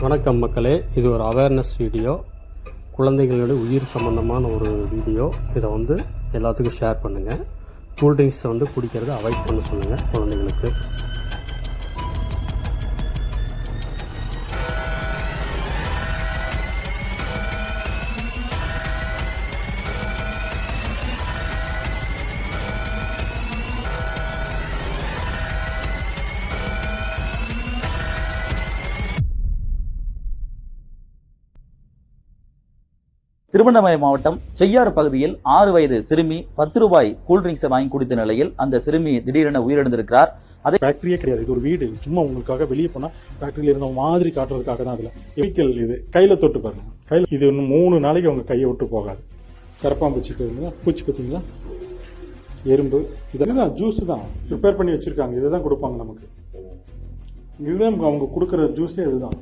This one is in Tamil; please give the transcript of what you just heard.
வணக்கம் மக்களே, இது ஒரு அவேர்னஸ் வீடியோ. குழந்தைகளோட உயிர் சம்பந்தமான ஒரு வீடியோ. இதை எல்லாத்துக்கும் ஷேர் பண்ணுங்கள். கூல்ட்ரிங்க்ஸை குடிக்கிறத அவாய்ட் பண்ண சொல்லுங்கள் குழந்தைங்களுக்கு. திருவண்ணாமலை மாவட்டம் செய்யாறு பகுதியில் 6 வயது சிறுமி 10 ரூபாய் கூல்ட்ரிங்க்ஸை வாங்கி குடித்த நிலையில் அந்த சிறுமி திடீரென உயிரிழந்திருக்கிறார். அது ஃபேக்டரியே கிடையாது, இது ஒரு வீடு. சும்மா உங்களுக்காக வெளியே போனால் ஃபேக்டரியில் இருந்த மாதிரி காட்டுறதுக்காக தான். அதில் கெமிக்கல் இது கையில் தொட்டு பாருங்க. கையில் இது இன்னும் 3 நாளைக்கு அவங்க கையை விட்டு போகாது. கரப்பாம்பூச்சி பூச்சி பார்த்தீங்களா, எறும்பு. இதுதான் ஜூஸ் தான் ப்ரிப்பேர் பண்ணி வச்சிருக்காங்க. இதை தான் கொடுப்பாங்க நமக்கு. இதுதான் அவங்க கொடுக்குற ஜூஸே இதுதான்.